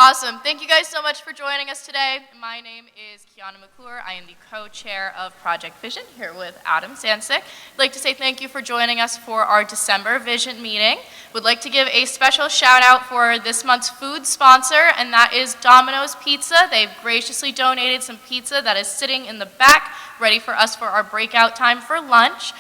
Awesome. Thank you guys so much for joining us today. My name is Kiana McClure. I am the co-chair of Project Vision here with Adam Sansick. I'd like to say thank you for joining us for our December Vision meeting. Would like to give a special shout out for this month's food sponsor, and that is Domino's Pizza. They've graciously donated some pizza that is sitting in the back, ready for us for our breakout time for lunch,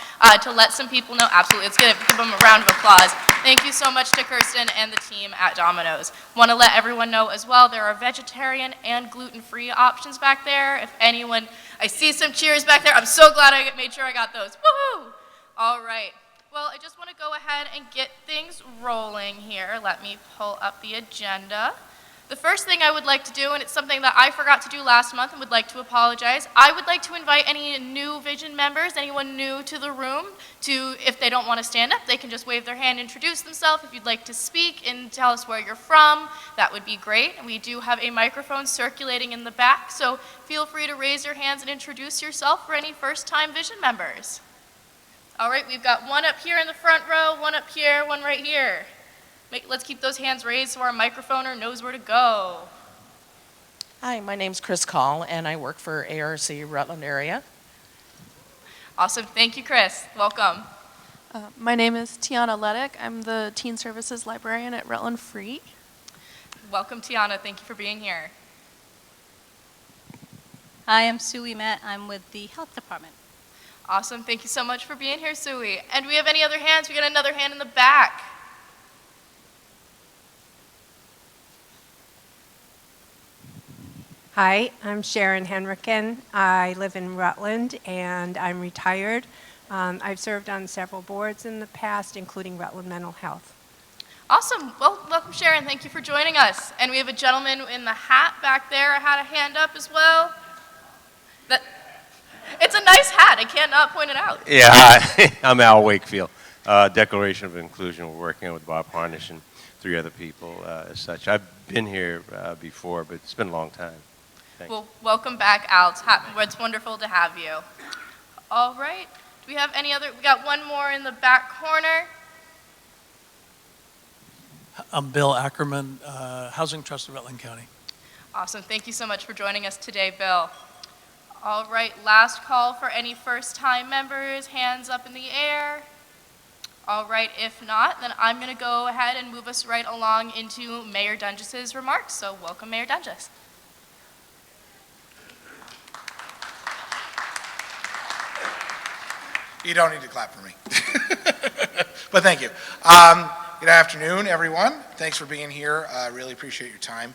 to let some people know. Absolutely, let's give them a round of applause. Thank you so much to Kirsten and the team at Domino's. Want to let everyone know as well, there are vegetarian and gluten-free options back there. If anyone, I see some cheers back there. I'm so glad I made sure I got those. Woohoo! All right. Well, I just want to go ahead and get things rolling here. Let me pull up the agenda. The first thing I would like to do, and it's something that I forgot to do last month and would like to apologize, I would like to invite any new Vision members, anyone new to the room, to, if they don't want to stand up, they can just wave their hand, introduce themselves. If you'd like to speak and tell us where you're from, that would be great. And we do have a microphone circulating in the back, so feel free to raise your hands and introduce yourself for any first-time Vision members. All right, we've got one up here in the front row, one up here, one right here. Let's keep those hands raised so our microphoner knows where to go. Hi, my name's Chris Call, and I work for ARC Rutland area. Awesome. Thank you, Chris. Welcome. My name is Tiana Leddick. I'm the Teen Services Librarian at Rutland Free. Welcome, Tiana. Thank you for being here. Hi, I'm Sue Met. I'm with the Health Department. Awesome. Thank you so much for being here, Sue. And do we have any other hands? We got another hand in the back. Hi, I'm Sharon Henriken. I live in Rutland and I'm retired. I've served on several boards in the past, including Rutland Mental Health. Awesome. Well, welcome, Sharon. Thank you for joining us. And we have a gentleman in the hat back there. I had a hand up as well. It's a nice hat. I can't not point it out. Yeah, hi. I'm Al Wakefield. Declaration of Inclusion. We're working with Bob Harnish and 3 other people as such. I've been here before, but it's been a long time. Well, welcome back, Al. It's wonderful to have you. All right. Do we have any other? We got one more in the back corner. I'm Bill Ackerman, Housing Trust of Rutland County. Awesome. Thank you so much for joining us today, Bill. All right. Last call for any first-time members. Hands up in the air. All right. If not, then I'm going to go ahead and move us right along into Mayor Dungis's remarks. So welcome, Mayor Dungis. You don't need to clap for me. But thank you. Good afternoon, everyone. Thanks for being here. I really appreciate your time.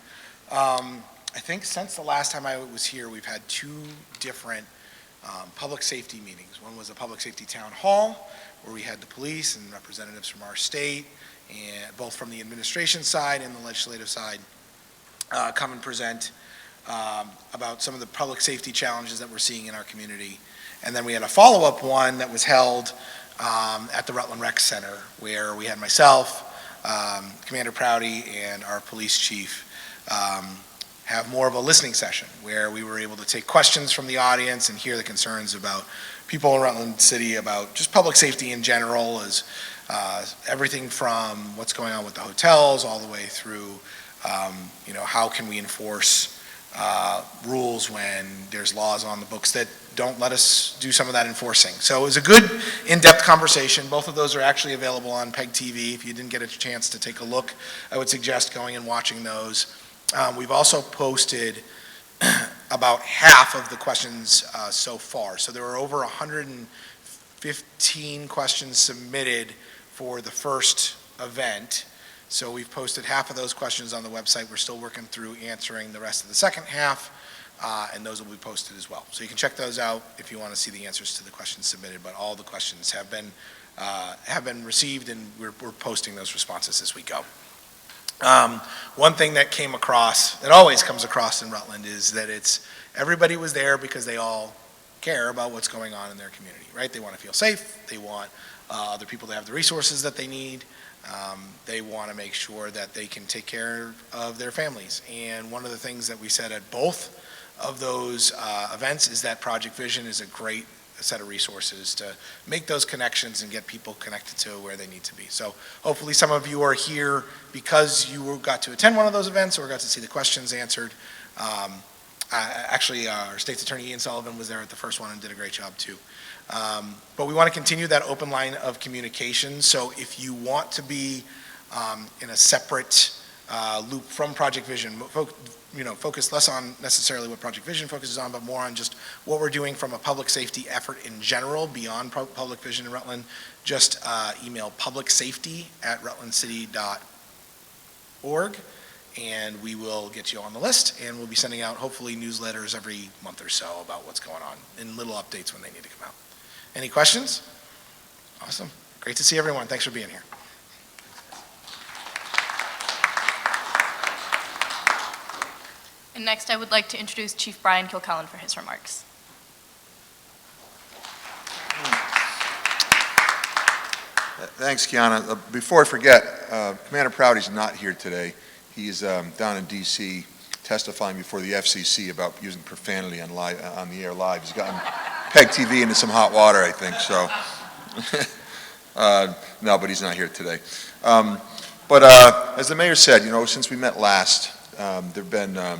I think since the last time I was here, we've had 2 different public safety meetings. One was a public safety town hall, where we had the police and representatives from our state, and both from the administration side and the legislative side, come and present about some of the public safety challenges that we're seeing in our community. And then we had a follow-up one that was held at the Rutland Rec Center, where we had myself, Commander Prouty, and our police chief have more of a listening session, where we were able to take questions from the audience and hear the concerns about people in Rutland City about just public safety in general, as everything from what's going on with the hotels all the way through, how can we enforce rules when there's laws on the books that don't let us do some of that enforcing. So it was a good in-depth conversation. Both of those are actually available on PEG TV. If you didn't get a chance to take a look, I would suggest going and watching those. We've also posted about half of the questions so far. So there were over 115 questions submitted for the first event. So we've posted half of those questions on the website. We're still working through answering the rest of the second half, and those will be posted as well. So you can check those out if you want to see the answers to the questions submitted, but all the questions have been received, and we're posting those responses as we go. One thing that came across, that always comes across in Rutland, is that everybody was there because they all care about what's going on in their community, right? They want to feel safe. They want other people to have the resources that they need. They want to make sure that they can take care of their families. And one of the things that we said at both of those events is that Project Vision is a great set of resources to make those connections and get people connected to where they need to be. So hopefully some of you are here because you got to attend one of those events or got to see the questions answered. Actually, our state's attorney Ian Sullivan was there at the first one and did a great job too. But we want to continue that open line of communication. So if you want to be in a separate loop from Project Vision, focus less on necessarily what Project Vision focuses on, but more on just what we're doing from a public safety effort in general beyond Public Vision in Rutland, just email publicsafety@rutlandcity.org, and we will get you on the list, and we'll be sending out hopefully newsletters every month or so about what's going on and little updates when they need to come out. Any questions? Awesome. Great to see everyone. Thanks for being here. And next, I would like to introduce Chief Brian Kilcullen for his remarks. Thanks, Kiana. Before I forget, Commander Prouty's not here today. He's down in D.C. testifying before the FCC about using profanity on the air live. He's gotten PEG TV into some hot water, I think, so. No, but he's not here today. But as the mayor said, since we met last, there have been, the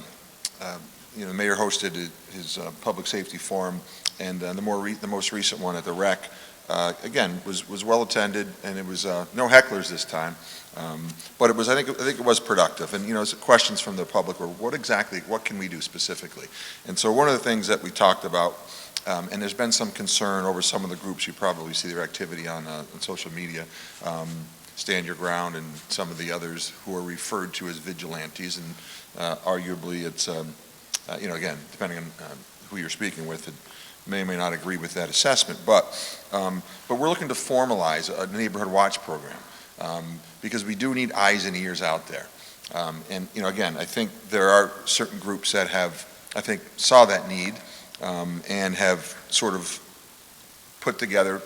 mayor hosted his public safety forum, and the most recent one at the rec, again, was well attended, and it was no hecklers this time. But it was, I think it was productive. And, questions from the public were, what can we do specifically? And so one of the things that we talked about, and there's been some concern over some of the groups, you probably see their activity on social media, Stand Your Ground and some of the others who are referred to as vigilantes, and arguably it's, again, depending on who you're speaking with, it may or may not agree with that assessment, but we're looking to formalize a neighborhood watch program. Because we do need eyes and ears out there. And, again, I think there are certain groups that saw that need and have sort of put together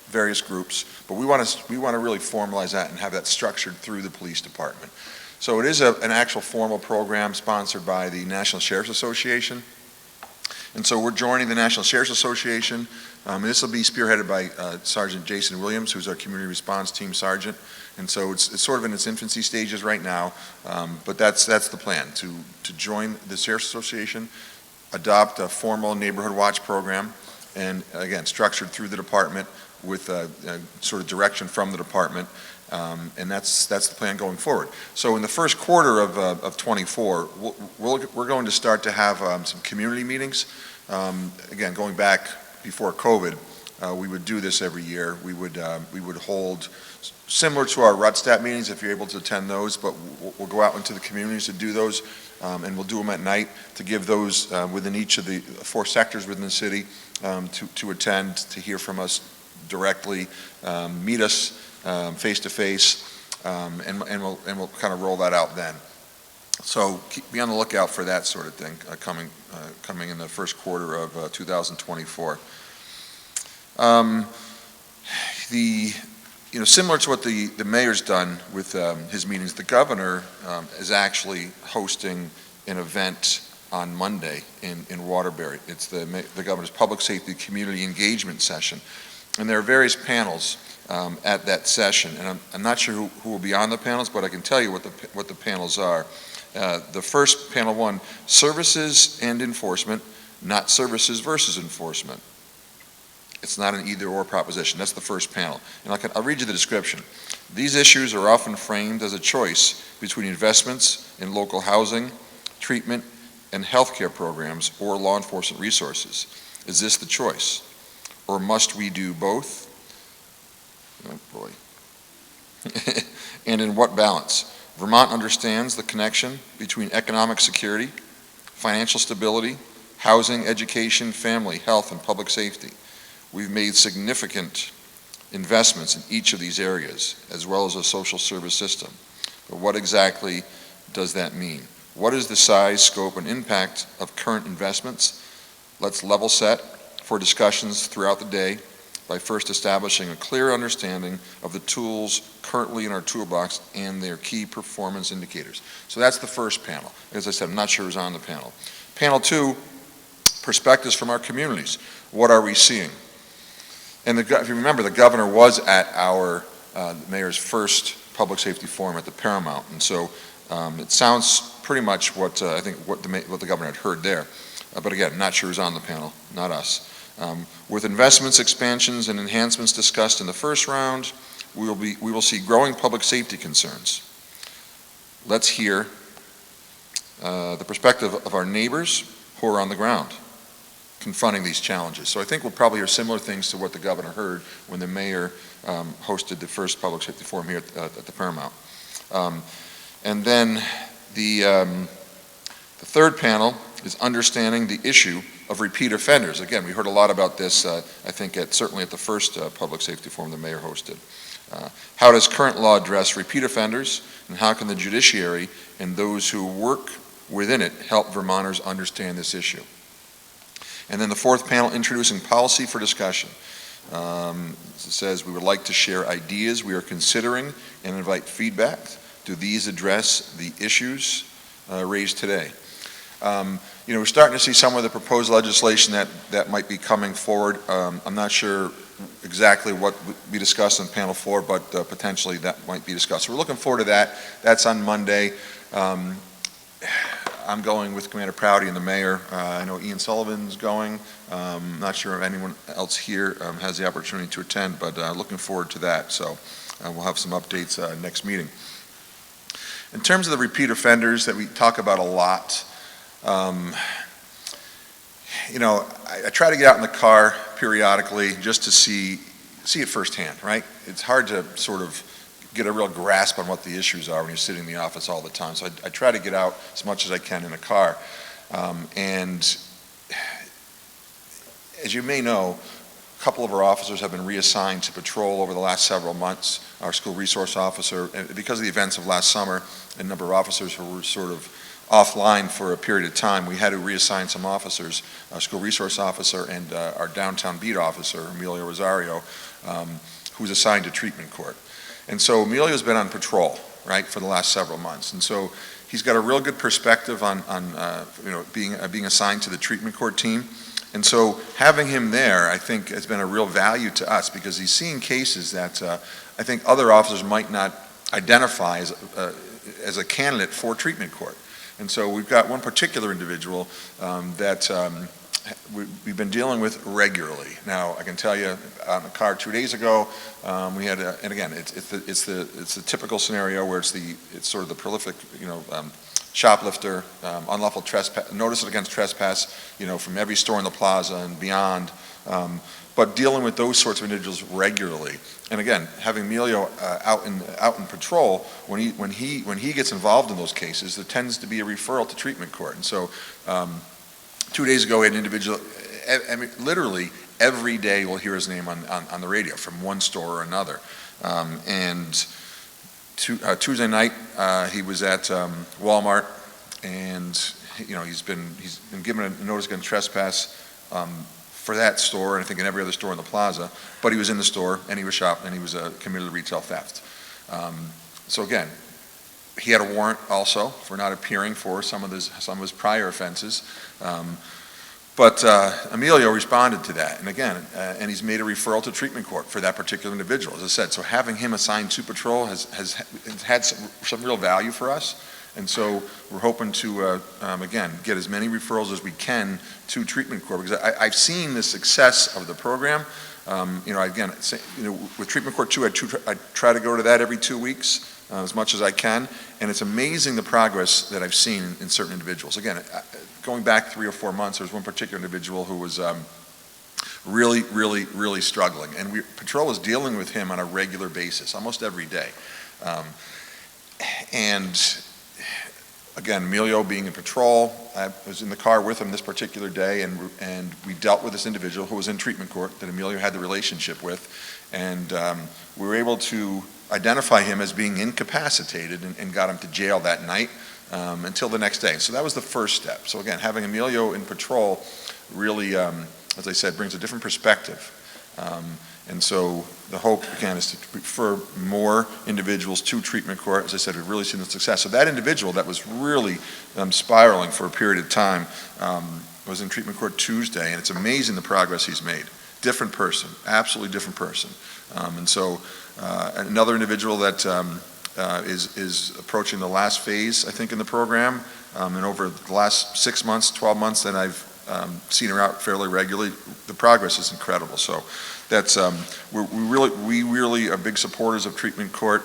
various groups, but we want to really formalize that and have that structured through the police department. So it is an actual formal program sponsored by the National Sheriff's Association. And so we're joining the National Sheriff's Association. And this will be spearheaded by Sergeant Jason Williams, who's our community response team sergeant. And so it's sort of in its infancy stages right now, but that's the plan, to join the Sheriff's Association, adopt a formal neighborhood watch program, and again, structured through the department with sort of direction from the department, and that's the plan going forward. So in the first quarter of 24, we're going to start to have some community meetings. Again, going back before COVID, we would do this every year. We would hold similar to our RUTSTAT meetings, if you're able to attend those, but we'll go out into the communities to do those, and we'll do them at night to give those within each of the 4 sectors within the city to attend, to hear from us directly, meet us face to face, and we'll kind of roll that out then. So be on the lookout for that sort of thing coming in the first quarter of 2024. Similar to what the mayor's done with his meetings, the governor is actually hosting an event on Monday in Waterbury. It's the governor's public safety community engagement session, and there are various panels at that session. And I'm not sure who will be on the panels, but I can tell you what the panels are. The first panel 1, services and enforcement, not services versus enforcement. It's not an either-or proposition. That's the first panel. And I'll read you the description. These issues are often framed as a choice between investments in local housing, treatment, and healthcare programs or law enforcement resources. Is this the choice? Or must we do both? Oh boy. And in what balance? Vermont understands the connection between economic security, financial stability, housing, education, family, health, and public safety. We've made significant investments in each of these areas, as well as a social service system. But what exactly does that mean? What is the size, scope, and impact of current investments? Let's level set for discussions throughout the day by first establishing a clear understanding of the tools currently in our toolbox and their key performance indicators. So that's the first panel. As I said, I'm not sure who's on the panel. Panel 2, perspectives from our communities. What are we seeing? And if you remember, the governor was at our mayor's first public safety forum at the Paramount, and so it sounds pretty much what I think what the governor had heard there. But again, not sure who's on the panel, not us. With investments, expansions, and enhancements discussed in the first round, we will see growing public safety concerns. Let's hear the perspective of our neighbors who are on the ground confronting these challenges. So I think we'll probably hear similar things to what the governor heard when the mayor hosted the first public safety forum here at the Paramount. And then the third panel is understanding the issue of repeat offenders. Again, we heard a lot about this, I think, certainly at the first public safety forum the mayor hosted. How does current law address repeat offenders, and how can the judiciary and those who work within it help Vermonters understand this issue? And then the fourth panel, introducing policy for discussion. It says we would like to share ideas we are considering and invite feedback. Do these address the issues raised today? We're starting to see some of the proposed legislation that might be coming forward. I'm not sure exactly what would be discussed in panel 4, but potentially that might be discussed. So we're looking forward to that. That's on Monday. I'm going with Commander Prouty and the mayor. I know Ian Sullivan's going. Not sure if anyone else here has the opportunity to attend, but looking forward to that. So we'll have some updates next meeting. In terms of the repeat offenders that we talk about a lot, I try to get out in the car periodically just to see it firsthand, right? It's hard to sort of get a real grasp on what the issues are when you're sitting in the office all the time. So I try to get out as much as I can in a car. And as you may know, a couple of our officers have been reassigned to patrol over the last several months. Our school resource officer, and because of the events of last summer, a number of officers who were sort of offline for a period of time, we had to reassign some officers, our school resource officer and our downtown beat officer, Emilio Rosario, who's assigned to treatment court. And so Emilio's been on patrol, right, for the last several months. And so he's got a real good perspective on being assigned to the treatment court team. And so having him there, I think, has been a real value to us because he's seeing cases that I think other officers might not identify as a candidate for treatment court. And so we've got one particular individual that we've been dealing with regularly. Now, I can tell you, on the car 2 days ago, we had, and again, it's the typical scenario where it's sort of the prolific, shoplifter, unlawful trespass, notice it against trespass, from every store in the plaza and beyond. But dealing with those sorts of individuals regularly, and again, having Emilio out in patrol, when he gets involved in those cases, there tends to be a referral to treatment court. And so, 2 days ago, we had an individual, literally every day we'll hear his name on the radio from one store or another. Tuesday night, he was at Walmart, and he's been given a notice against trespass for that store, and I think in every other store in the plaza. But he was in the store, and he was shopping, and he was committed to retail theft. So again, he had a warrant also for not appearing for some of his prior offenses. But Emilio responded to that, and again, and he's made a referral to treatment court for that particular individual, as I said. So having him assigned to patrol has had some real value for us, and so we're hoping to, again, get as many referrals as we can to treatment court, because I've seen the success of the program. Again, with treatment court 2, I try to go to that every 2 weeks. As much as I can, and it's amazing the progress that I've seen in certain individuals. Again, going back 3 or 4 months, there was one particular individual who was really, really, really struggling, and patrol was dealing with him on a regular basis, almost every day. And again, Emilio being in patrol, I was in the car with him this particular day, and we dealt with this individual who was in treatment court that Emilio had the relationship with, and we were able to identify him as being incapacitated and got him to jail that night until the next day. So that was the first step. So again, having Emilio in patrol really, as I said, brings a different perspective. And so the hope, again, is to refer more individuals to treatment court. As I said, we've really seen the success. So that individual that was really spiraling for a period of time was in treatment court Tuesday, and it's amazing the progress he's made. different person, absolutely different person. And so another individual that is approaching the last phase, I think, in the program, and over the last 6 months, 12 months that I've seen her out fairly regularly, the progress is incredible. So that's, we really are big supporters of treatment court.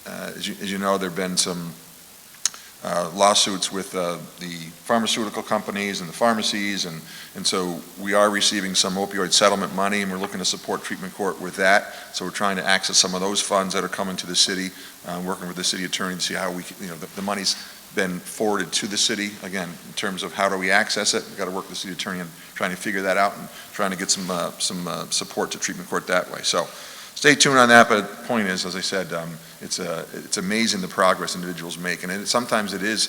As you know, there have been some lawsuits with the pharmaceutical companies and the pharmacies, and so we are receiving some opioid settlement money, and we're looking to support treatment court with that. So we're trying to access some of those funds that are coming to the city, working with the city attorney to see how we, the money's been forwarded to the city. Again, in terms of how do we access it, we've got to work with the city attorney on trying to figure that out and trying to get some support to treatment court that way. So stay tuned on that, but the point is, as I said, it's amazing the progress individuals make, and sometimes it is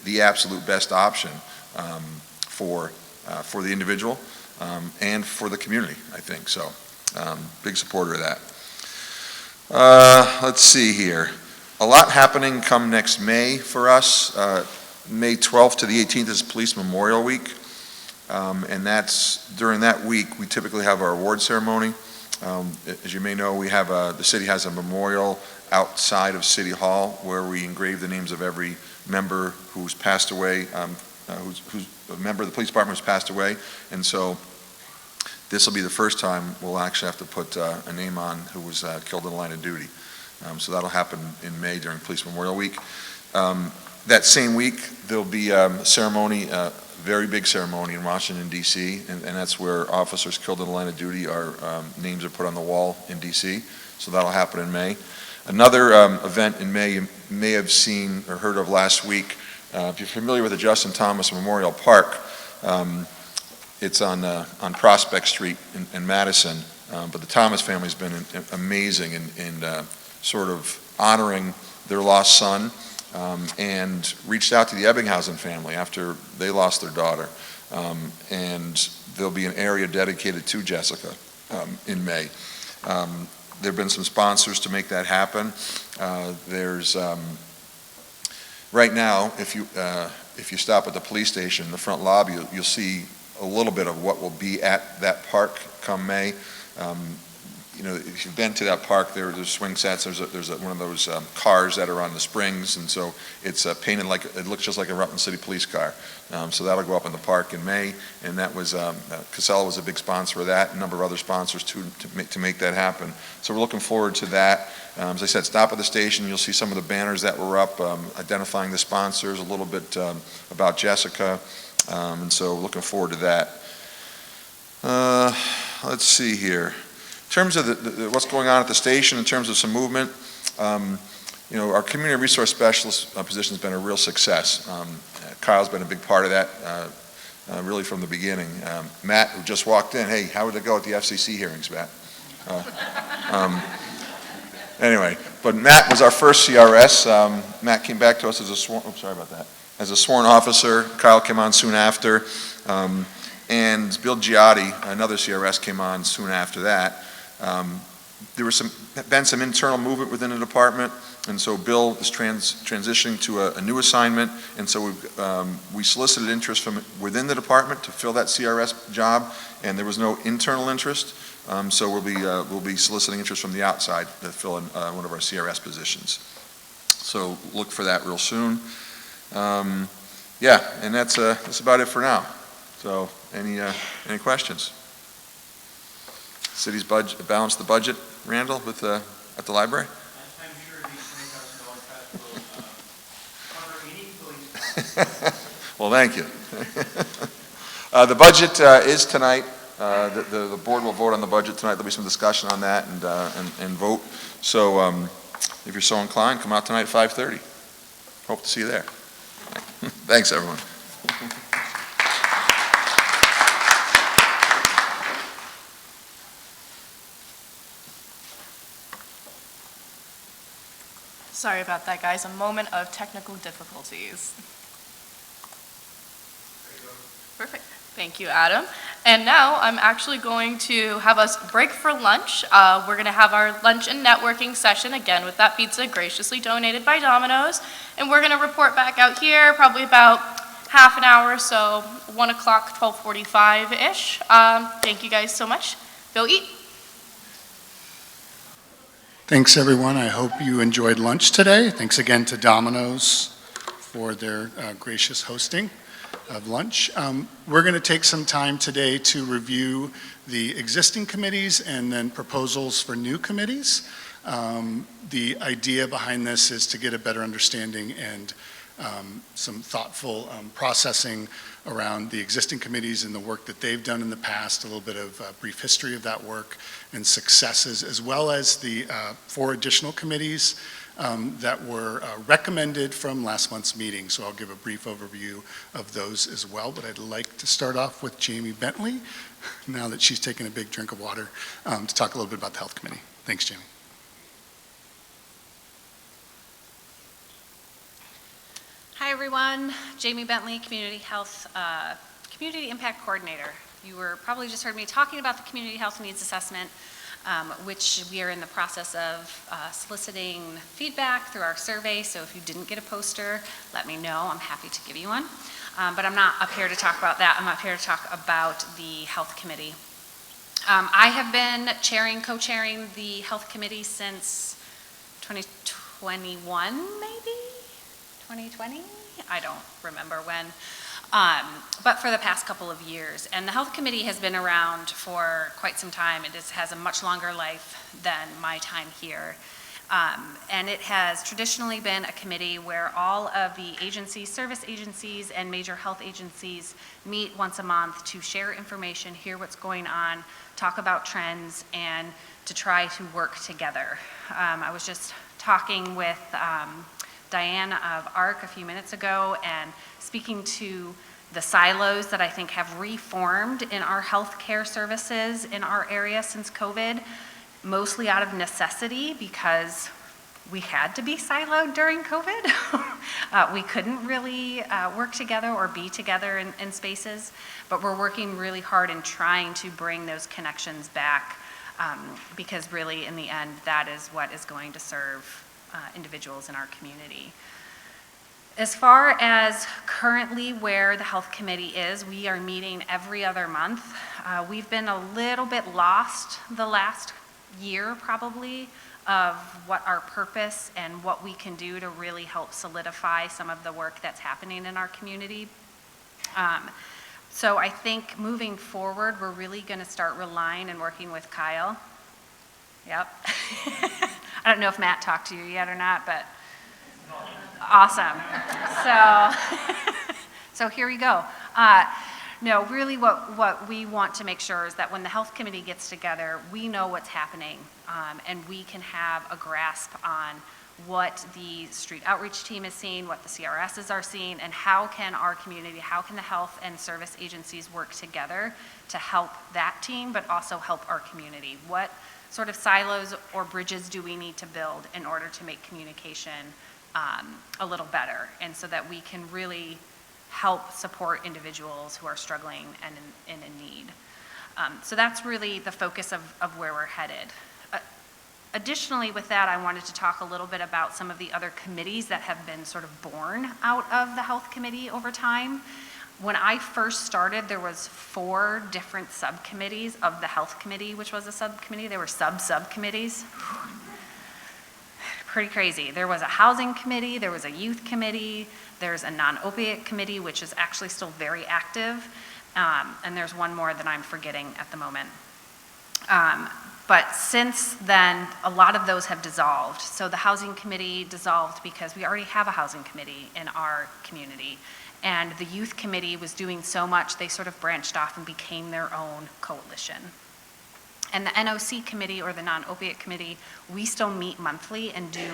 the absolute best option for the individual and for the community, I think. So big supporter of that. Let's see here. A lot happening come next May for us. May 12th to the 18th is Police Memorial Week, and during that week we typically have our award ceremony. As you may know, we have the city has a memorial outside of City Hall where we engrave the names of every member who's passed away, who's a member of the police department who's passed away, and so this will be the first time we'll actually have to put a name on who was killed in the line of duty. So that'll happen in May during Police Memorial Week. That same week, there'll be a ceremony, very big ceremony in Washington, D.C., and that's where officers killed in the line of duty, names are put on the wall in D.C., so that'll happen in May. Another event in May you may have seen or heard of last week, if you're familiar with the Justin Thomas Memorial Park, it's on Prospect Street in Madison, but the Thomas family's been amazing in sort of honoring their lost son, and reached out to the Ebbinghausen family after they lost their daughter. And there'll be an area dedicated to Jessica in May. There have been some sponsors to make that happen. There's, right now, if you stop at the police station in the front lobby, you'll see a little bit of what will be at that park come May. If you've been to that park, there's swing sets. There's one of those cars that are on the springs, and so it's painted like it looks just like a Rutland City Police car. So that'll go up in the park in May, and that was Casella was a big sponsor of that. A number of other sponsors to make that happen. So we're looking forward to that. As I said, stop at the station. You'll see some of the banners that were up, identifying the sponsors, a little bit about Jessica, and so looking forward to that. Let's see here. In terms of what's going on at the station, in terms of some movement, our community resource specialist position has been a real success. Kyle's been a big part of that, really from the beginning. Matt, who just walked in, hey, how would it go at the FCC hearings, Matt? Anyway, but Matt was our first CRS. Matt came back to us as a sworn, as a sworn officer. Kyle came on soon after. And Bill Giotti, another CRS, came on soon after that. There was been some internal movement within the department, and so Bill is transitioning to a new assignment, and so we solicited interest from within the department to fill that CRS job, and there was no internal interest, so we'll be soliciting interest from the outside to fill in one of our CRS positions. So look for that real soon. Yeah, and that's about it for now. So any questions? City's budget, balance the budget, Randall, at the library? I'm sure these will cover any police. Well, thank you. The budget is tonight. The board will vote on the budget tonight. There'll be some discussion on that and vote. So if you're so inclined, come out tonight at 5:30. Hope to see you there. Thanks, everyone. Sorry about that, guys. A moment of technical difficulties. Perfect. Thank you, Adam. And now I'm actually going to have us break for lunch. We're going to have our lunch and networking session, again, with that pizza graciously donated by Domino's. And we're going to report back out here probably about half an hour, so 1 o'clock, 12:45-ish. Thank you guys so much. Go eat. Thanks, everyone. I hope you enjoyed lunch today. Thanks again to Domino's for their gracious hosting of lunch. We're going to take some time today to review the existing committees and then proposals for new committees. The idea behind this is to get a better understanding and some thoughtful processing around the existing committees and the work that they've done in the past, a little bit of brief history of that work and successes, as well as the 4 additional committees that were recommended from last month's meeting. So I'll give a brief overview of those as well, but I'd like to start off with Jamie Bentley, now that she's taken a big drink of water, to talk a little bit about the Health Committee. Thanks, Jamie. Hi, everyone. Jamie Bentley, Community Health, Community Impact Coordinator. You were probably just heard me talking about the Community Health Needs Assessment, which we are in the process of soliciting feedback through our survey. So if you didn't get a poster, let me know. I'm happy to give you one. But I'm not up here to talk about that. I'm up here to talk about the Health Committee. I have been co-chairing the Health Committee since 2021, maybe? 2020? I don't remember when. But for the past couple of years. And the Health Committee has been around for quite some time. It has a much longer life than my time here. And it has traditionally been a committee where all of the agencies, service agencies, and major health agencies meet once a month to share information, hear what's going on, talk about trends, and to try to work together. I was just talking with Diane of ARC a few minutes ago and speaking to the silos that I think have reformed in our healthcare services in our area since COVID, mostly out of necessity because we had to be siloed during COVID. We couldn't really work together or be together in spaces, but we're working really hard in trying to bring those connections back because really in the end, that is what is going to serve individuals in our community. As far as currently where the Health Committee is, we are meeting every other month. We've been a little bit lost the last year probably of what our purpose and what we can do to really help solidify some of the work that's happening in our community. So I think moving forward, we're really going to start relying and working with Kyle. Yep. I don't know if Matt talked to you yet or not, but awesome. So here we go. No, really what we want to make sure is that when the Health Committee gets together, we know what's happening and we can have a grasp on what the street outreach team is seeing, what the CRSs are seeing, and how can our community, how can the health and service agencies work together to help that team, but also help our community. What sort of silos or bridges do we need to build in order to make communication a little better, and so that we can really help support individuals who are struggling and in need. So that's really the focus of where we're headed. Additionally, with that, I wanted to talk a little bit about some of the other committees that have been sort of born out of the Health Committee over time. When I first started, there was 4 different subcommittees of the Health Committee, which was a subcommittee. There were subcommittees. Pretty crazy. There was a housing committee, there was a youth committee, there's a non-opiate committee, which is actually still very active, and there's one more that I'm forgetting at the moment. But since then, a lot of those have dissolved. So the housing committee dissolved because we already have a housing committee in our community. And the youth committee was doing so much, they sort of branched off and became their own coalition. And the NOC committee, or the non-opiate committee, we still meet monthly and do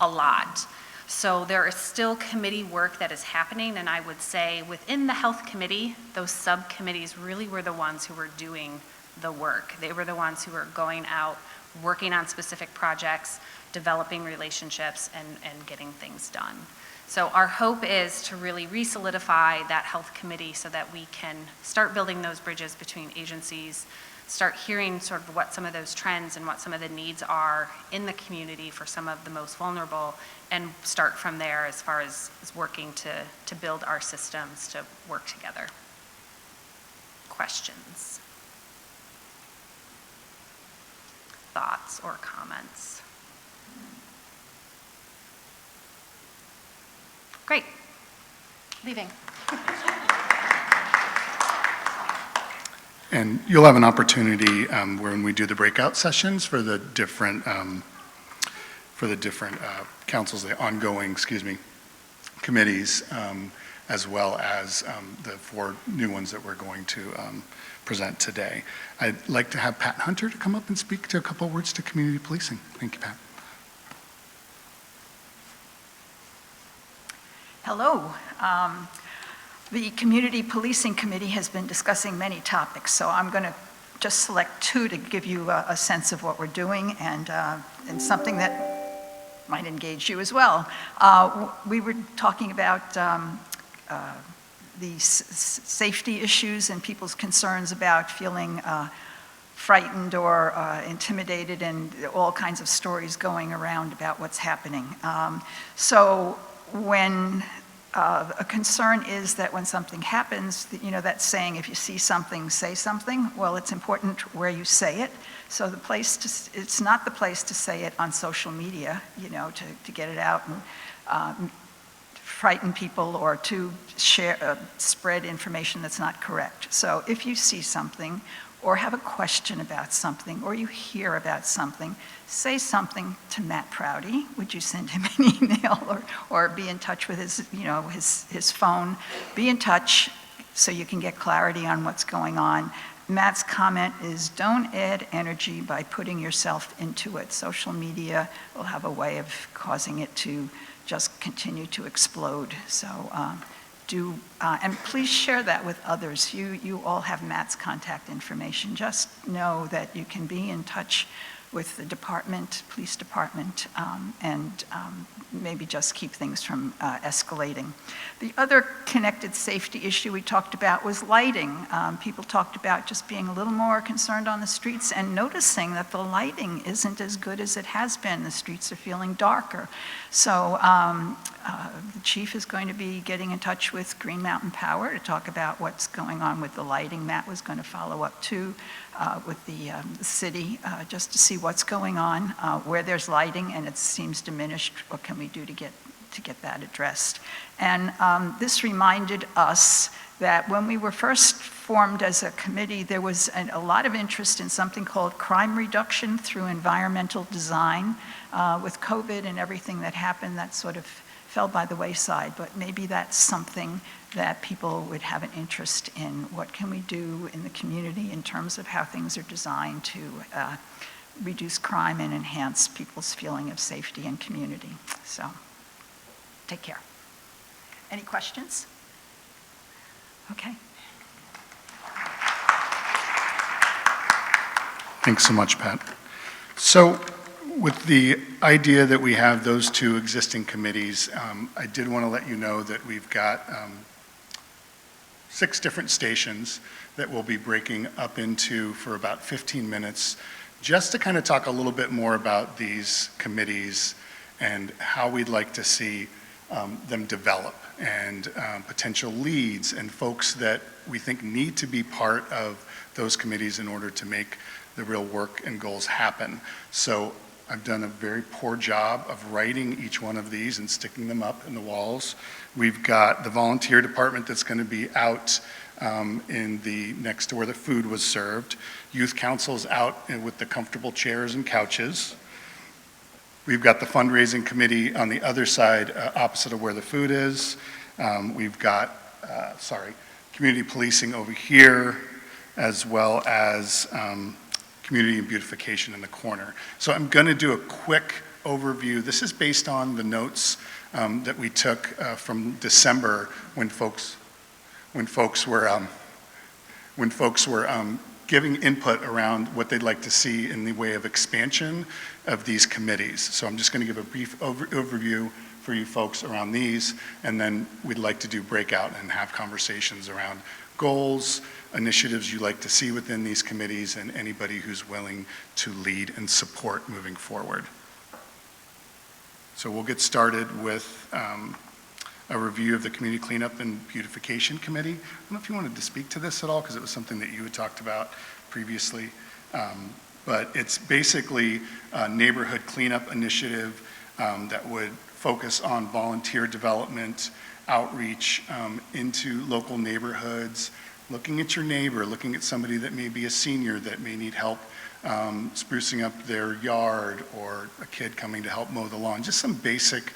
a lot. So there is still committee work that is happening, and I would say within the health committee, those subcommittees really were the ones who were doing the work. They were the ones who were going out, working on specific projects, developing relationships, and getting things done. So our hope is to really re-solidify that health committee so that we can start building those bridges between agencies, start hearing sort of what some of those trends and what some of the needs are in the community for some of the most vulnerable, and start from there as far as working to build our systems to work together. Questions? Thoughts or comments? Great. Leaving. And you'll have an opportunity when we do the breakout sessions for the different councils, the ongoing, committees, as well as the 4 new ones that we're going to present today. I'd like to have Pat Hunter to come up and speak to a couple words to community policing. Thank you, Pat. Hello. The Community Policing Committee has been discussing many topics, so I'm going to just select 2 to give you a sense of what we're doing and something that might engage you as well. We were talking about the safety issues and people's concerns about feeling frightened or intimidated, and all kinds of stories going around about what's happening. So when a concern is that when something happens, that saying, if you see something, say something. Well, it's important where you say it. So it's not the place to say it on social media, to get it out and frighten people or to spread information that's not correct. So if you see something or have a question about something or you hear about something, say something to Matt Prouty. Would you send him an email or be in touch with his phone? Be in touch so you can get clarity on what's going on. Matt's comment is, don't add energy by putting yourself into it. Social media will have a way of causing it to just continue to explode. So and please share that with others. You all have Matt's contact information. Just know that you can be in touch with the department, police department, and maybe just keep things from escalating. The other connected safety issue we talked about was lighting. People talked about just being a little more concerned on the streets and noticing that the lighting isn't as good as it has been. The streets are feeling darker. So the chief is going to be getting in touch with Green Mountain Power to talk about what's going on with the lighting. Matt was going to follow up too with the city just to see what's going on, where there's lighting and it seems diminished. What can we do to get that addressed? And this reminded us that when we were first formed as a committee, there was a lot of interest in something called crime reduction through environmental design. With COVID and everything that happened, that sort of fell by the wayside, but maybe that's something that people would have an interest in. What can we do in the community in terms of how things are designed to reduce crime and enhance people's feeling of safety and community? So, take care. Any questions? Okay. Thanks so much, Pat. So, with the idea that we have those 2 existing committees, I did want to let you know that we've got 6 different stations that we'll be breaking up into for about 15 minutes, just to kind of talk a little bit more about these committees and how we'd like to see them develop, and potential leads and folks that we think need to be part of those committees in order to make the real work and goals happen. So I've done a very poor job of writing each one of these and sticking them up in the walls. We've got the volunteer department that's going to be out in the next to where the food was served. Youth council's out with the comfortable chairs and couches. We've got the fundraising committee on the other side, opposite of where the food is. We've got, community policing over here, as well as community and beautification in the corner. So I'm going to do a quick overview. This is based on the notes that we took from December when folks were giving input around what they'd like to see in the way of expansion of these committees. So I'm just going to give a brief overview for you folks around these, and then we'd like to do breakout and have conversations around goals, initiatives you'd like to see within these committees, and anybody who's willing to lead and support moving forward. So we'll get started with a review of the Community Cleanup and Beautification Committee. I don't know if you wanted to speak to this at all, because it was something that you had talked about previously. But it's basically a neighborhood cleanup initiative that would focus on volunteer development, outreach into local neighborhoods, looking at your neighbor, looking at somebody that may be a senior that may need help sprucing up their yard, or a kid coming to help mow the lawn. Just some basic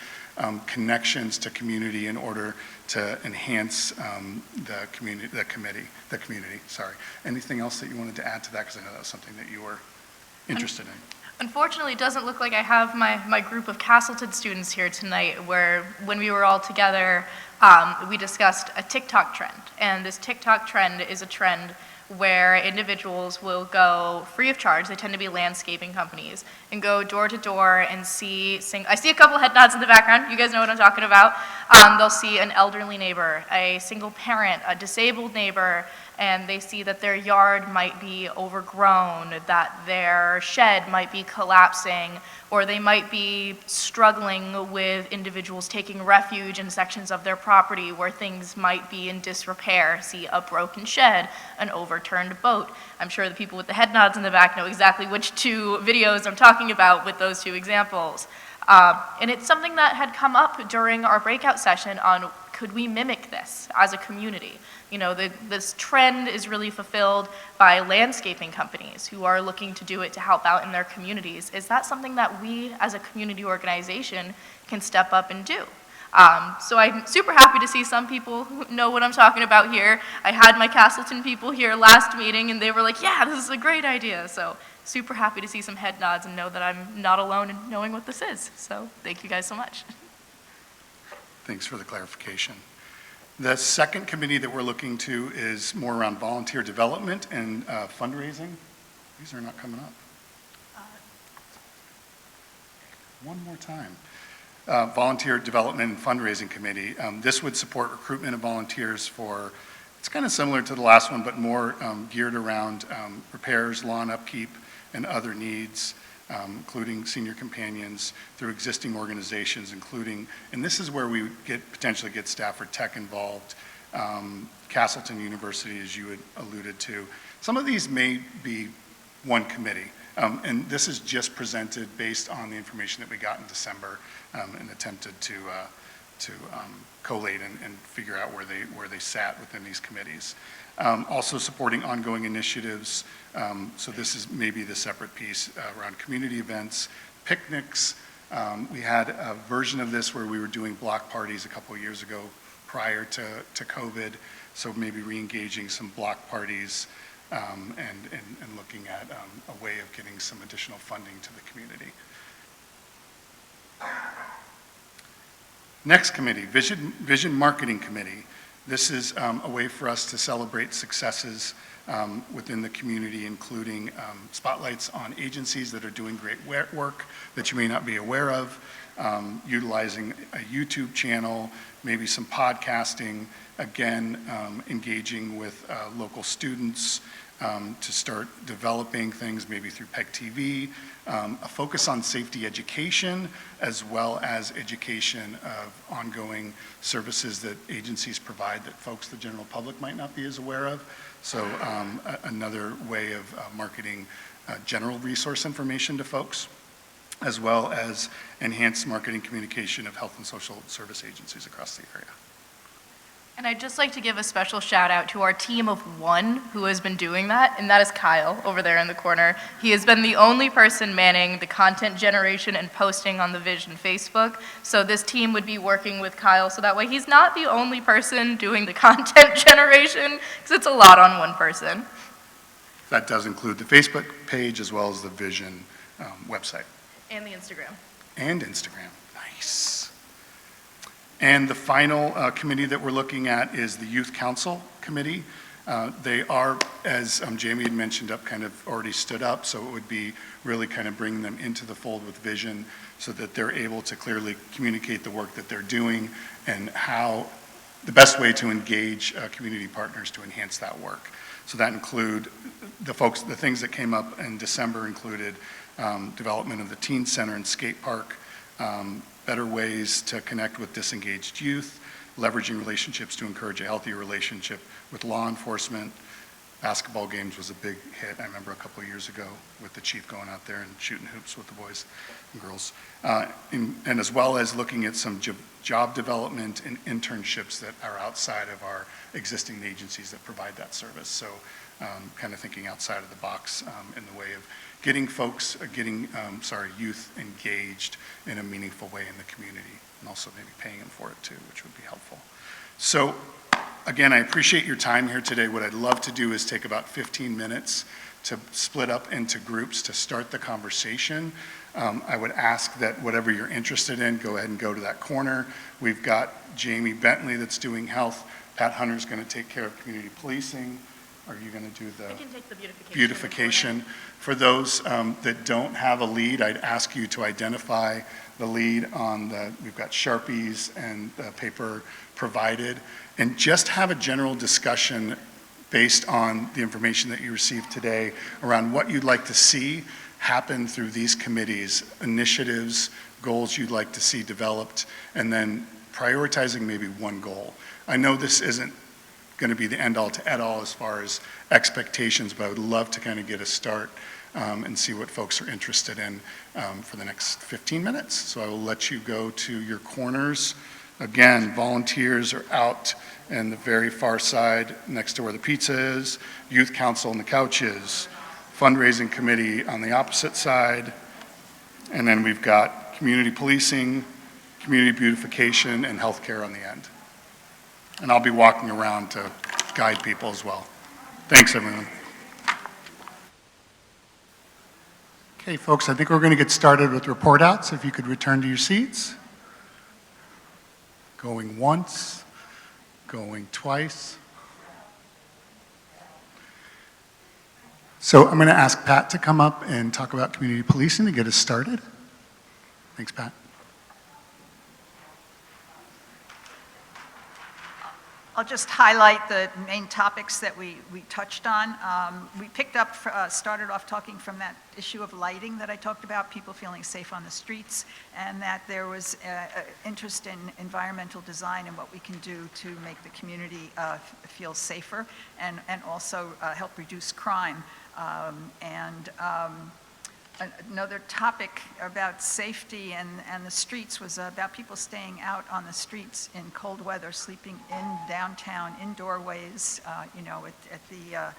connections to community in order to enhance the community. Sorry. Anything else that you wanted to add to that? Because I know that was something that you were interested in. Unfortunately, it doesn't look like I have my group of Castleton students here tonight, where when we were all together, we discussed a TikTok trend. And this TikTok trend is a trend where individuals will go free of charge, they tend to be landscaping companies, and go door to door and I see a couple head nods in the background, you guys know what I'm talking about. They'll see an elderly neighbor, a single parent, a disabled neighbor, and they see that their yard might be overgrown, that their shed might be collapsing, or they might be struggling with individuals taking refuge in sections of their property where things might be in disrepair. See a broken shed, an overturned boat. I'm sure the people with the head nods in the back know exactly which two videos I'm talking about with those two examples. And it's something that had come up during our breakout session on, could we mimic this as a community? You know, this trend is really fulfilled by landscaping companies who are looking to do it to help out in their communities. Is that something that we as a community organization can step up and do? So I'm super happy to see some people who know what I'm talking about here. I had my Castleton people here last meeting and they were like, yeah, this is a great idea. So super happy to see some head nods and know that I'm not alone in knowing what this is. So thank you guys so much. Thanks for the clarification. The second committee that we're looking to is more around volunteer development and fundraising. These are not coming up. One more time. Volunteer Development and Fundraising Committee. This would support recruitment of volunteers for, it's kind of similar to the last one, but more geared around repairs, lawn upkeep, and other needs, including senior companions through existing organizations, including, and this is where we potentially get Stafford Tech involved, Castleton University, as you had alluded to. Some of these may be one committee. And this is just presented based on the information that we got in December and attempted to collate and figure out where they sat within these committees. Also supporting ongoing initiatives. So this is maybe the separate piece around community events, picnics. We had a version of this where we were doing block parties a couple of years ago prior to COVID. So maybe re-engaging some block parties. And looking at a way of getting some additional funding to the community. Next committee, Vision Marketing Committee. This is a way for us to celebrate successes within the community, including spotlights on agencies that are doing great work that you may not be aware of, utilizing a YouTube channel, maybe some podcasting, again, engaging with local students to start developing things maybe through PEG TV, a focus on safety education, as well as education of ongoing services that agencies provide that folks, the general public, might not be as aware of. So another way of marketing general resource information to folks, as well as enhanced marketing communication of health and social service agencies across the area. And I'd just like to give a special shout out to our team of one who has been doing that, and that is Kyle over there in the corner. He has been the only person manning the content generation and posting on the Vision Facebook. So this team would be working with Kyle, so that way he's not the only person doing the content generation, because it's a lot on one person. That does include the Facebook page as well as the Vision website. And the Instagram. And Instagram, nice. And the final committee that we're looking at is the Youth Council Committee. They are, as Jamie had mentioned, kind of already stood up, so it would be really kind of bringing them into the fold with vision so that they're able to clearly communicate the work that they're doing and how the best way to engage community partners to enhance that work. So that include the things that came up in December included development of the teen center and skate park, better ways to connect with disengaged youth, leveraging relationships to encourage a healthier relationship with law enforcement. Basketball games was a big hit. I remember a couple of years ago with the chief going out there and shooting hoops with the boys and girls. And as well as looking at some job development and internships that are outside of our existing agencies that provide that service. So kind of thinking outside of the box in the way of getting youth engaged in a meaningful way in the community, and also maybe paying them for it too, which would be helpful. So again, I appreciate your time here today. What I'd love to do is take about 15 minutes to split up into groups to start the conversation. I would ask that whatever you're interested in, go ahead and go to that corner. We've got Jamie Bentley that's doing health. Pat Hunter's going to take care of community policing. Are you going to do the I can take the beautification? For those that don't have a lead, I'd ask you to identify the lead we've got Sharpies and paper provided, and just have a general discussion based on the information that you received today around what you'd like to see happen through these committees, initiatives, goals you'd like to see developed, and then prioritizing maybe one goal. I know this isn't going to be the end-all to end-all as far as expectations, but I would love to kind of get a start and see what folks are interested in for the next 15 minutes. So I will let you go to your corners. Again, volunteers are out in the very far side next to where the pizza is, youth council on the couches, fundraising committee on the opposite side, and then we've got community policing, community beautification, and healthcare on the end. And I'll be walking around to guide people as well. Thanks, everyone. Okay, folks, I think we're going to get started with report outs. If you could return to your seats. Going once, going twice. So I'm going to ask Pat to come up and talk about community policing to get us started. Thanks, Pat. I'll just highlight the main topics that we touched on. We picked up, started off talking from that issue of lighting that I talked about, people feeling safe on the streets, and that there was interest in environmental design and what we can do to make the community feel safer and also help reduce crime. Another topic about safety and the streets was about people staying out on the streets in cold weather, sleeping in downtown, in doorways, at the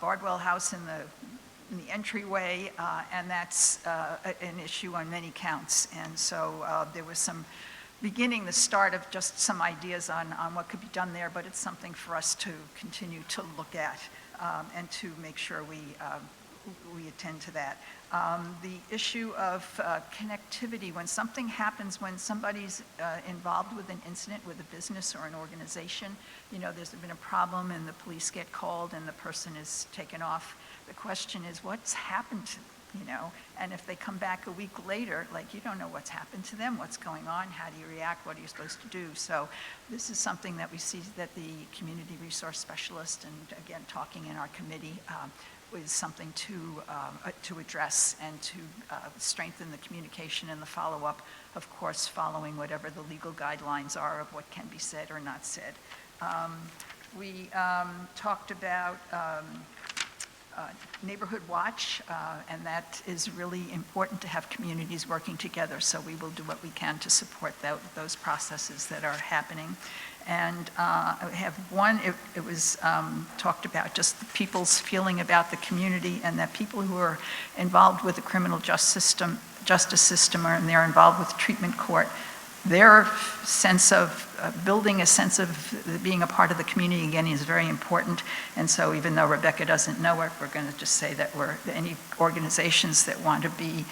Bardwell House in the entryway, and that's an issue on many counts. And so there was the start of just some ideas on what could be done there, but it's something for us to continue to look at and to make sure we attend to that. The issue of connectivity, when something happens, when somebody's involved with an incident with a business or an organization, there's been a problem and the police get called and the person is taken off. The question is, what's happened to and if they come back a week later, you don't know what's happened to them, what's going on, how do you react, what are you supposed to do? So this is something that we see that the community resource specialist, and again, talking in our committee, is something to address and to strengthen the communication and the follow-up, of course, following whatever the legal guidelines are of what can be said or not said. We talked about Neighborhood Watch, and that is really important to have communities working together, so we will do what we can to support those processes that are happening. And I have one, it was talked about just the people's feeling about the community, and that people who are involved with the criminal justice system and they're involved with treatment court, their sense of building a sense of being a part of the community again is very important. And so even though Rebecca doesn't know it, we're going to just say that any organizations that want to be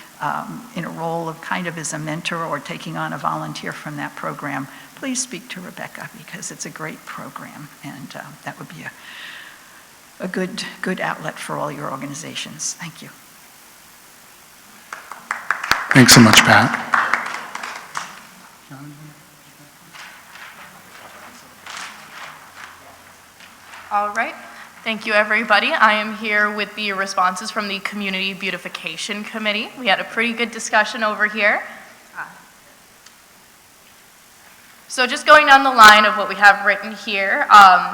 in a role of kind of as a mentor or taking on a volunteer from that program, please speak to Rebecca, because it's a great program, and that would be a good outlet for all your organizations. Thank you. Thanks so much, Pat. All right. Thank you, everybody. I am here with the responses from the Community Beautification Committee. We had a pretty good discussion over here. So just going down the line of what we have written here,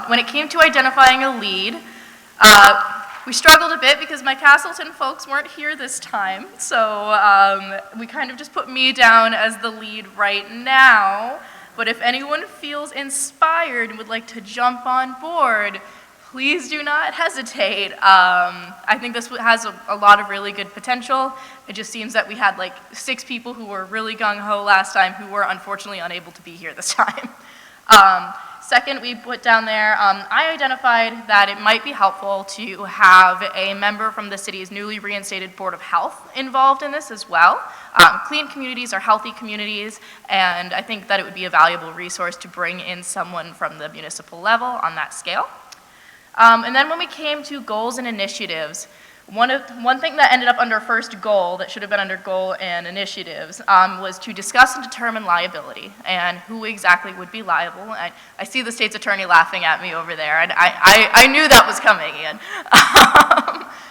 when it came to identifying a lead, we struggled a bit because my Castleton folks weren't here this time. So we kind of just put me down as the lead right now. But if anyone feels inspired and would like to jump on board, please do not hesitate. I think this has a lot of really good potential. It just seems that we had like 6 people who were really gung-ho last time who were unfortunately unable to be here this time. Second, we put down there, I identified that it might be helpful to have a member from the city's newly reinstated Board of Health involved in this as well. Clean communities are healthy communities, and I think that it would be a valuable resource to bring in someone from the municipal level on that scale. And then when we came to goals and initiatives, one thing that ended up under first goal that should have been under goal and initiatives was to discuss and determine liability and who exactly would be liable. I see the state's attorney laughing at me over there, and I knew that was coming in.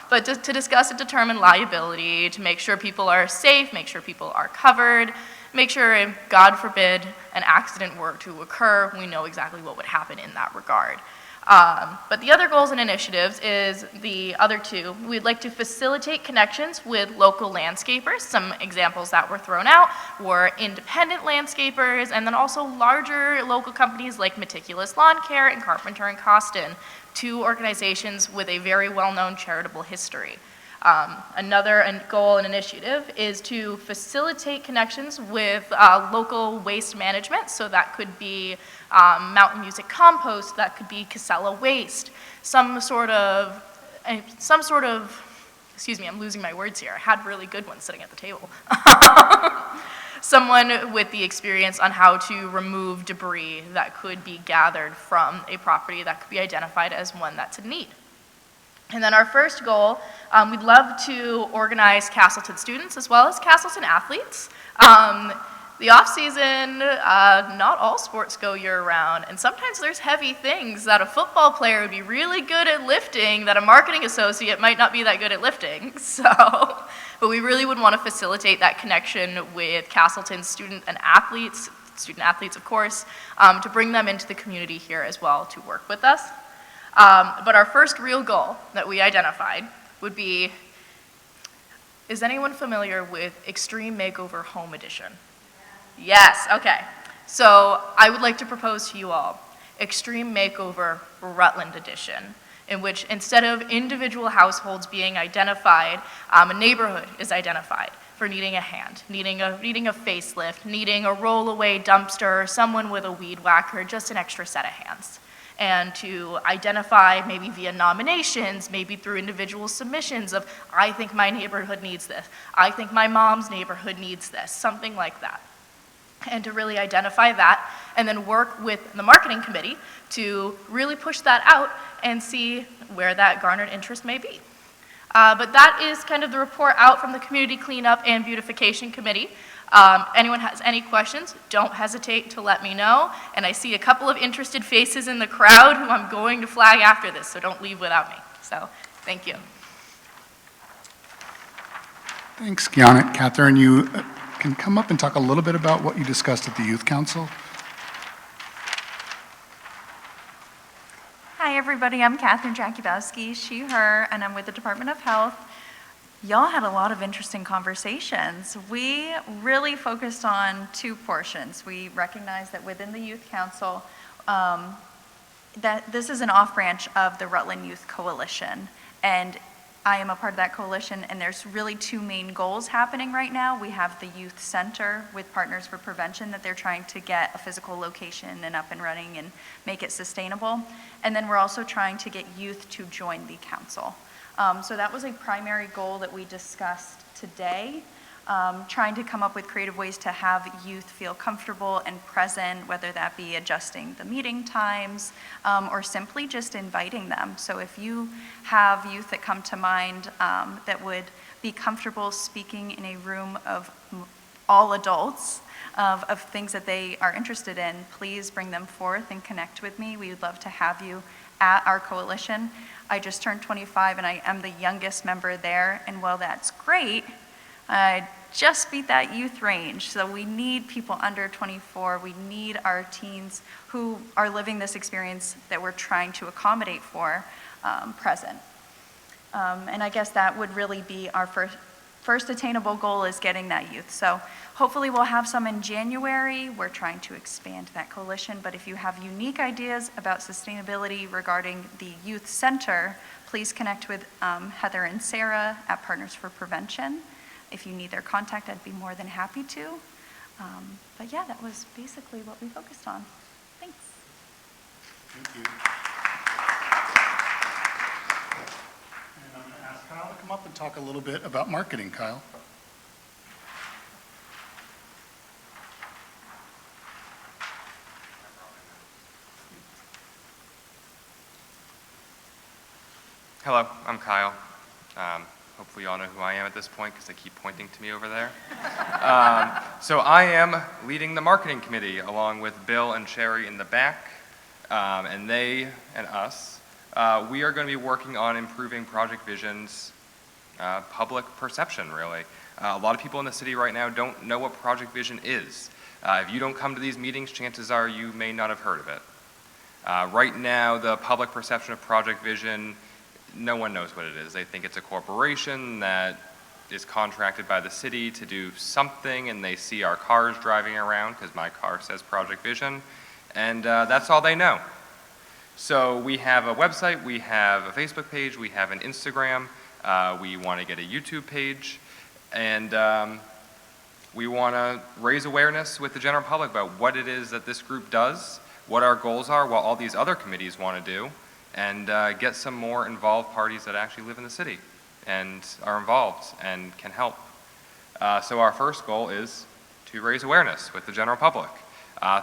But to discuss and determine liability, to make sure people are safe, make sure people are covered, make sure, if, God forbid, an accident were to occur, we know exactly what would happen in that regard. But the other goals and initiatives is the other two. We'd like to facilitate connections with local landscapers. Some examples that were thrown out were independent landscapers and then also larger local companies like Meticulous Lawn Care and Carpenter and Costin, 2 organizations with a very well-known charitable history. Another goal and initiative is to facilitate connections with local waste management. So that could be Mountain Music Compost, that could be Casella Waste, some sort of, excuse me, I'm losing my words here. I had really good ones sitting at the table. Someone with the experience on how to remove debris that could be gathered from a property that could be identified as one that's in need. And then our first goal, we'd love to organize Castleton students as well as Castleton athletes. The off-season, not all sports go year-round, and sometimes there's heavy things that a football player would be really good at lifting that a marketing associate might not be that good at lifting. But we really would want to facilitate that connection with Castleton student athletes of course, to bring them into the community here as well to work with us. But our first real goal that we identified would be, is anyone familiar with Extreme Makeover Home Edition? Yes, okay. So I would like to propose to you all Extreme Makeover Rutland Edition, in which instead of individual households being identified, a neighborhood is identified for needing a hand, needing a facelift, needing a rollaway dumpster, someone with a weed whacker, just an extra set of hands. And to identify maybe via nominations, maybe through individual submissions of, I think my neighborhood needs this, I think my mom's neighborhood needs this, something like that. And to really identify that and then work with the marketing committee to really push that out and see where that garnered interest may be. But that is kind of the report out from the Community Cleanup and Beautification Committee. Anyone has any questions, don't hesitate to let me know. And I see a couple of interested faces in the crowd who I'm going to flag after this, so don't leave without me. So, thank you. Thanks, Kiana. Catherine, you can come up and talk a little bit about what you discussed at the Youth Council. Hi, everybody. I'm Catherine Jakubowski, she, her, and I'm with the Department of Health. Y'all had a lot of interesting conversations. We really focused on 2 portions. We recognized that within the Youth Council, that this is an off-branch of the Rutland Youth Coalition. And I am a part of that coalition, and there's really 2 main goals happening right now. We have the Youth Center with Partners for Prevention that they're trying to get a physical location and up and running and make it sustainable. And then we're also trying to get youth to join the council. So that was a primary goal that we discussed today. trying to come up with creative ways to have youth feel comfortable and present, whether that be adjusting the meeting times or simply just inviting them. So if you have youth that come to mind that would be comfortable speaking in a room of all adults, of things that they are interested in, please bring them forth and connect with me. We would love to have you at our coalition. I just turned 25 and I am the youngest member there, and while that's great, I just beat that youth range. So we need people under 24. We need our teens who are living this experience that we're trying to accommodate for present. And I guess that would really be our first attainable goal, is getting that youth. So hopefully we'll have some in January. We're trying to expand that coalition, but if you have unique ideas about sustainability regarding the youth center, please connect with Heather and Sarah at Partners for Prevention. If you need their contact, I'd be more than happy to. But yeah, that was basically what we focused on. Thanks. Thank you. And I'm going to ask Kyle to come up and talk a little bit about marketing. Kyle. Hello, I'm Kyle. Hopefully you all know who I am at this point because they keep pointing to me over there. So I am leading the marketing committee along with Bill and Sherry in the back, and they and us. We are going to be working on improving Project Vision's public perception, really. A lot of people in the city right now don't know what Project Vision is. If you don't come to these meetings, chances are you may not have heard of it. Right now, the public perception of Project Vision, no one knows what it is. They think it's a corporation that is contracted by the city to do something, and they see our cars driving around, because my car says Project Vision, and that's all they know. So we have a website, we have a Facebook page, we have an Instagram, we want to get a YouTube page, and we want to raise awareness with the general public about what it is that this group does, what our goals are, what all these other committees want to do, and get some more involved parties that actually live in the city and are involved and can help. So our first goal is to raise awareness with the general public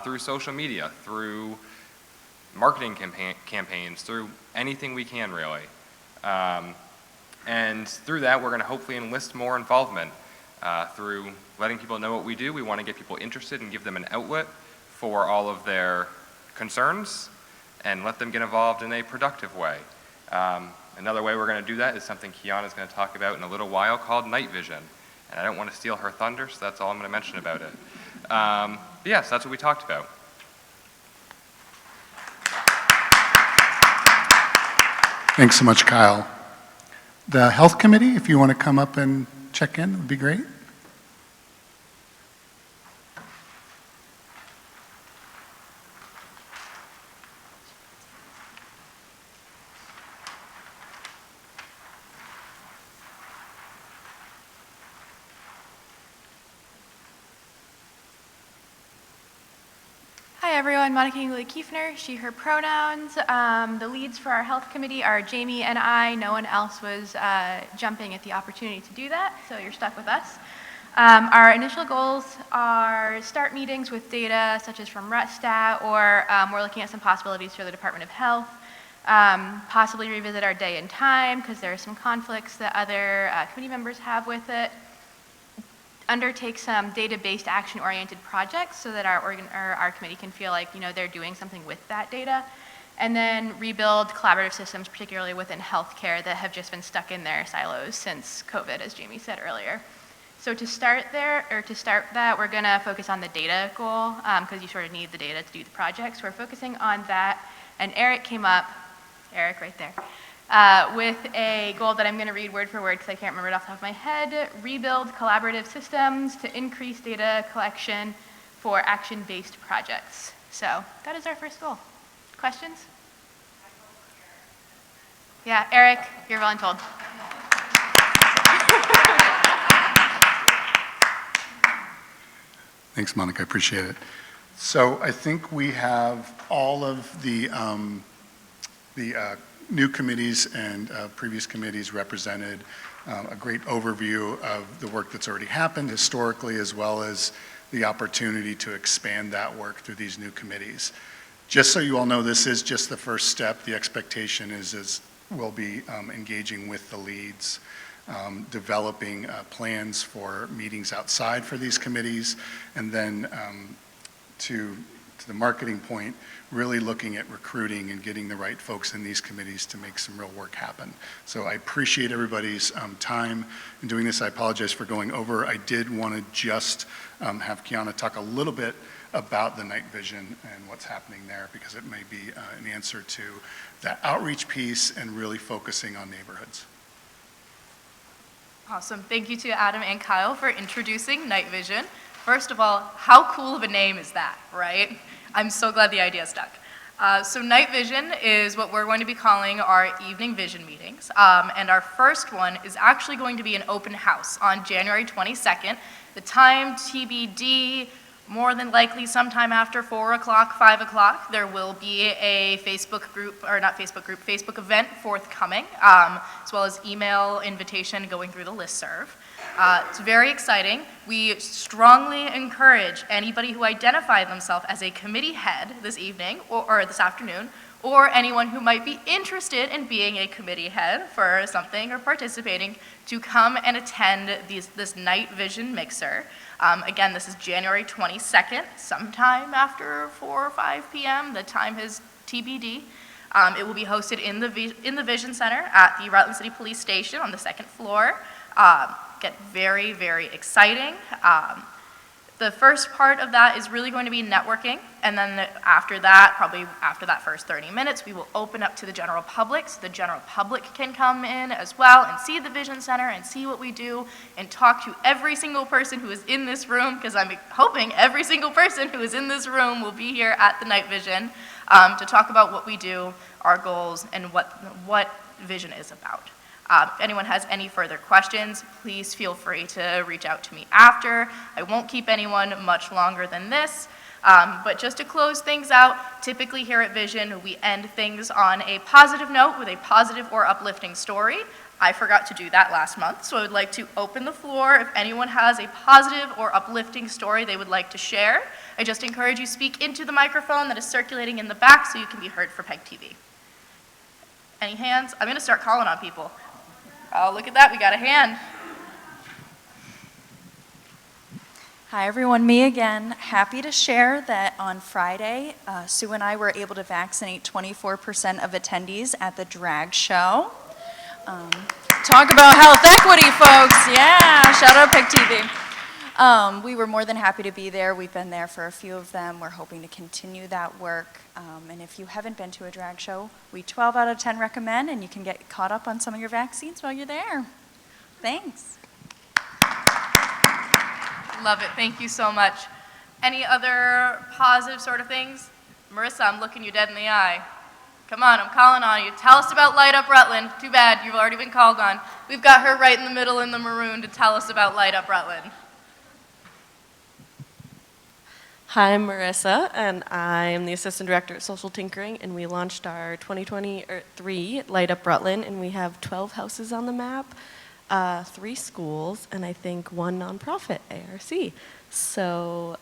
through social media, through marketing campaigns, through anything we can, really. And through that, we're going to hopefully enlist more involvement through letting people know what we do. We want to get people interested and give them an outlet for all of their concerns, and let them get involved in a productive way. Another way we're going to do that is something Kiana is going to talk about in a little while, called night vision. And I don't want to steal her thunder, so that's all I'm going to mention about it. But yes, that's what we talked about. Thanks so much, Kyle. The Health Committee, if you want to come up and check in, would be great. Hi everyone, Monica Inguli-Kiefner, she, her pronouns. The leads for our health committee are Jamie and I. No one else was jumping at the opportunity to do that, so you're stuck with us. Our initial goals are start meetings with data such as from RUTStat, or we're looking at some possibilities for the Department of Health. Possibly revisit our day and time because there are some conflicts that other committee members have with it. Undertake some data-based action-oriented projects so that our committee can feel like, you know, they're doing something with that data. And then rebuild collaborative systems, particularly within healthcare, that have just been stuck in their silos since COVID, as Jamie said earlier. So to start that, we're gonna focus on the data goal, because you sort of need the data to do the project. So we're focusing on that. And Eric came up, Eric right there, with a goal that I'm going to read word for word because I can't remember it off the top of my head. Rebuild collaborative systems to increase data collection for action-based projects. So that is our first goal. Questions? Yeah, Eric, you're voluntold. Thanks, Monica, I appreciate it. So I think we have all of the new committees and previous committees represented, a great overview of the work that's already happened historically, as well as the opportunity to expand that work through these new committees. Just so you all know, this is just the first step. The expectation is we'll be engaging with the leads, developing plans for meetings outside for these committees, and then to the marketing point, really looking at recruiting and getting the right folks in these committees to make some real work happen. So I appreciate everybody's time in doing this. I apologize for going over. I did want to just have Kiana talk a little bit about the night vision and what's happening there, because it may be an answer to that outreach piece and really focusing on neighborhoods. Awesome. Thank you to Adam and Kyle for introducing Night Vision. First of all, how cool of a name is that, right? I'm so glad the idea stuck. So Night Vision is what we're going to be calling our evening vision meetings. And our first one is actually going to be an open house on January 22nd. The time TBD, more than likely sometime after 4 o'clock, 5 o'clock, there will be a Facebook group, or not Facebook group, Facebook event forthcoming, as well as email invitation going through the listserv. It's very exciting. We strongly encourage anybody who identifies themselves as a committee head this evening, or this afternoon, or anyone who might be interested in being a committee head for something or participating, to come and attend this night vision mixer. Again, this is January 22nd, sometime after 4 or 5 p.m. The time is TBD. It will be hosted in the Vision Center at the Rutland City Police Station on the 2nd floor. Get very, very exciting. The first part of that is really going to be networking, and then after that, probably after that first 30 minutes, we will open up to the general public, so the general public can come in as well and see the Vision Center and see what we do and talk to every single person who is in this room, because I'm hoping every single person who is in this room will be here at the Night Vision to talk about what we do, our goals, and what Vision is about. If anyone has any further questions, please feel free to reach out to me after. I won't keep anyone much longer than this. But just to close things out, typically here at Vision, we end things on a positive note with a positive or uplifting story. I forgot to do that last month, so I would like to open the floor if anyone has a positive or uplifting story they would like to share. I just encourage you to speak into the microphone that is circulating in the back so you can be heard for PEG TV. Any hands? I'm going to start calling on people. Oh, look at that, we got a hand. Hi everyone, me again. Happy to share that on Friday, Sue and I were able to vaccinate 24% of attendees at the drag show. Talk about health equity, folks. Yeah, shout out PEG TV. We were more than happy to be there. We've been there for a few of them. We're hoping to continue that work. And if you haven't been to a drag show, we 12 out of 10 recommend, and you can get caught up on some of your vaccines while you're there. Thanks. Love it, thank you so much. Any other positive sort of things? Marissa, I'm looking you dead in the eye. Come on, I'm calling on you. Tell us about Light Up Rutland. Too bad, you've already been called on. We've got her right in the middle in the maroon to tell us about Light Up Rutland. Hi, I'm Marissa, and I'm the Assistant Director at Social Tinkering, and we launched our 2023 Light Up Rutland, and we have 12 houses on the map, 3 schools, and I think 1 nonprofit, ARC. So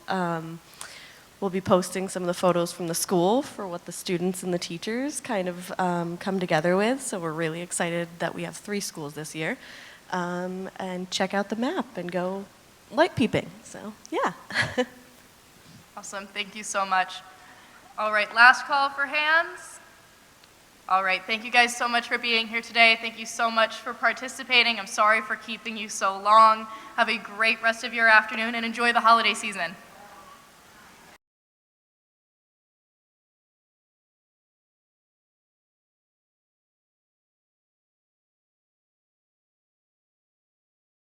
we'll be posting some of the photos from the school for what the students and the teachers kind of come together with, so we're really excited that we have 3 schools this year. And check out the map and go light peeping, so yeah. Awesome, thank you so much. All right, last call for hands. All right, thank you guys so much for being here today. Thank you so much for participating. I'm sorry for keeping you so long. Have a great rest of your afternoon and enjoy the holiday season.